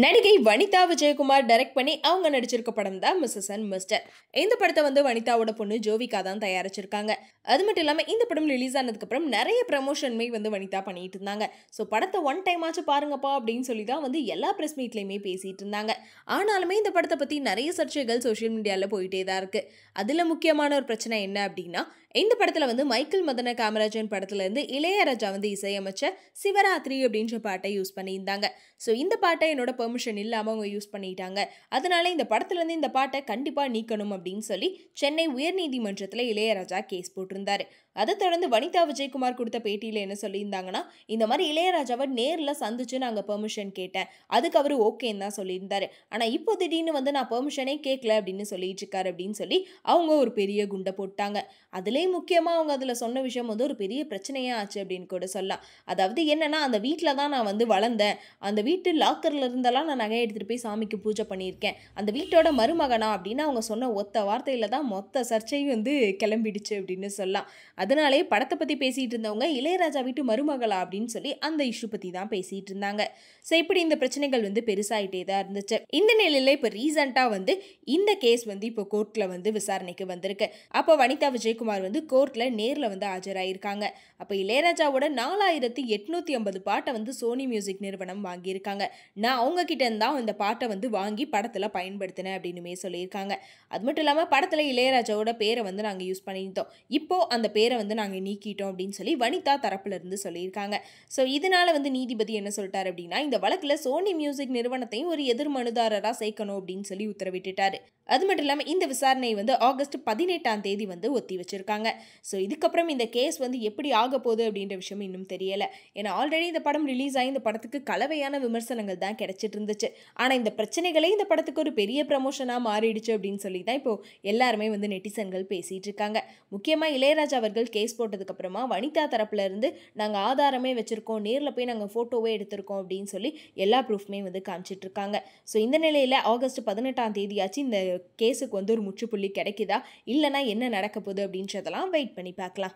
நடிகை வனிதா விஜயகுமார் டைரக்ட் பண்ணி அவங்க நடிச்சிருக்க படம் தான் மிஸ்ஸஸ் அண்ட் மிஸ்டர். இந்த படத்தை வந்து வனிதாவோட பொண்ணு ஜோவிகா தான் தயாரிச்சிருக்காங்க. அது மட்டும் இல்லாமல் இந்த படம் ரிலீஸ் ஆனதுக்கு அப்புறம் நிறைய ப்ரமோஷனுமே வந்து வனிதா பண்ணிட்டு இருந்தாங்க. ஸோ படத்தை ஒன் டைம் ஆச்சு பாருங்கப்பா அப்படின்னு சொல்லி தான் வந்து எல்லா ப்ரெஸ் மீட்லையுமே பேசிட்டு இருந்தாங்க. ஆனாலுமே இந்த படத்தை பற்றி நிறைய சர்ச்சைகள் சோஷியல் மீடியாவில் போயிட்டே தான் இருக்கு. அதில் முக்கியமான ஒரு பிரச்சனை என்ன அப்படின்னா, இந்த படத்தில் வந்து மைக்கேல் மதன காமராஜன் படத்துலேருந்து இளையராஜா வந்து இசையமைச்ச சிவராத்திரி அப்படின்ற பாட்டை யூஸ் பண்ணியிருந்தாங்க. ஸோ இந்த பாட்டை என்னோட பெர்மிஷன் இல்லாமல் அவங்க யூஸ் பண்ணிட்டாங்க, அதனால இந்த படத்துலேருந்து இந்த பாட்டை கண்டிப்பாக நீக்கணும் அப்படின்னு சொல்லி சென்னை உயர்நீதிமன்றத்தில் இளையராஜா கேஸ் போட்டிருந்தாரு. அதை தொடர்ந்து வனிதா விஜயகுமார் கொடுத்த பேட்டியில் என்ன சொல்லியிருந்தாங்கன்னா, இந்த மாதிரி இளையராஜாவை நேரில் சந்திச்சு நாங்கள் பெர்மிஷன் கேட்டேன், அதுக்கு அவர் ஓகேன்னு தான் சொல்லியிருந்தாரு. ஆனால் இப்போ திடீர்னு வந்து நான் பெர்மிஷனே கேட்கல அப்படின்னு சொல்லிட்டு இருக்காரு அப்படின்னு சொல்லி அவங்க ஒரு பெரிய குண்டை போட்டாங்க. அதுலேயும் முக்கியமாக அவங்க அதில் சொன்ன விஷயம் வந்து ஒரு பெரிய பிரச்சனையாக ஆச்சு அப்படின்னு கூட சொல்லலாம். அதாவது என்னன்னா, அந்த வீட்டில் தான் நான் வந்து வளர்ந்தேன், அந்த வீட்டு லாக்கர்ல இருந்தெல்லாம் நான் நகை எடுத்துகிட்டு போய் சாமிக்கு பூஜை பண்ணியிருக்கேன், அந்த வீட்டோட மருமகனா அப்படின்னு அவங்க சொன்ன ஒத்த வார்த்தையில் தான் மொத்த சர்ச்சையும் வந்து கிளம்பிடுச்சு அப்படின்னு சொல்லலாம். அதனாலே படத்தை பற்றி பேசிகிட்டு இருந்தவங்க இளையராஜா வீட்டு மருமகளா அப்படின்னு சொல்லி அந்த இஷ்யூ பற்றி தான் பேசிகிட்டு இருந்தாங்க. ஸோ இப்படி இந்த பிரச்சனைகள் வந்து பெருசாகிட்டே தான் இருந்துச்சு. இந்த நிலையில் இப்போ ரீசெண்டாக வந்து இந்த கேஸ் வந்து இப்போ கோர்ட்டில் வந்து விசாரணைக்கு வந்திருக்கு. அப்போ வனிதா விஜயகுமார் வந்து கோர்ட்டில் நேரில் வந்து ஆஜராயிருக்காங்க. அப்போ இளையராஜாவோட 4850 பாட்டை வந்து சோனி மியூசிக் நிறுவனம் வாங்கியிருக்காங்க. நான் அவங்க கிட்ட தான் இந்த பாட்டை வந்து வாங்கி படத்தில் பயன்படுத்தினேன் அப்படின்னுமே சொல்லியிருக்காங்க. அது மட்டும் இல்லாமல் படத்தில் இளையராஜாவோட பேரை வந்து நாங்கள் யூஸ் பண்ணியிருந்தோம், இப்போ அந்த பேரை வந்து நாங்கள் நீக்கிட்டோம் அப்படின்னு சொல்லி வனிதா தரப்புல இருந்து சொல்லியிருக்காங்க. ஸோ இதனால வந்து நீதிபதி என்ன சொல்லிட்டாரு அப்படின்னா, இந்த வழக்கில் சோனி மியூசிக் நிறுவனத்தையும் ஒரு எதிர் மனுதாரராக சேர்க்கணும் அப்படின்னு சொல்லி உத்தரவிட்டுட்டாரு. அது மட்டும் இல்லாமல் இந்த விசாரணை வந்து ஆகஸ்ட் 18ஆம் தேதி வந்து ஒத்தி வச்சிருக்காங்க. ஸோ இதுக்கப்புறம் இந்த கேஸ் வந்து எப்படி ஆக போகுது அப்படின்ற விஷயம் இன்னும் தெரியலை. ஏன்னா ஆல்ரெடி இந்த படம் ரிலீஸ் ஆகி இந்த படத்துக்கு கலவையான விமர்சனங்கள் தான் கிடைச்சிட்டு இருந்துச்சு. ஆனால் இந்த பிரச்சனைகளே இந்த படத்துக்கு ஒரு பெரிய ப்ரமோஷனாக மாறிடுச்சு அப்படின்னு சொல்லி தான் இப்போ எல்லாருமே வந்து நெட்டிசன்கள் பேசிட்டு இருக்காங்க. முக்கியமாக இளையராஜா அவர்கள் கேஸ் போட்டதுக்கு அப்புறமா வனிதா தரப்புல இருந்து நாங்கள் ஆதாரமே வச்சிருக்கோம், நேரில் போய் நாங்கள் ஃபோட்டோவே எடுத்திருக்கோம் அப்படின்னு சொல்லி எல்லா ப்ரூஃப்மே வந்து காமிச்சிட்டு இருக்காங்க. ஸோ இந்த நிலையில் ஆகஸ்ட் 18ஆம் தேதியாச்சு இந்த கேஸுக்கு வந்து ஒரு முற்றுப்புள்ளி கிடைக்குதா, இல்லைனா என்ன நடக்க போகுது அப்படின்றதெல்லாம் வெயிட் பண்ணி பார்க்கலாம்.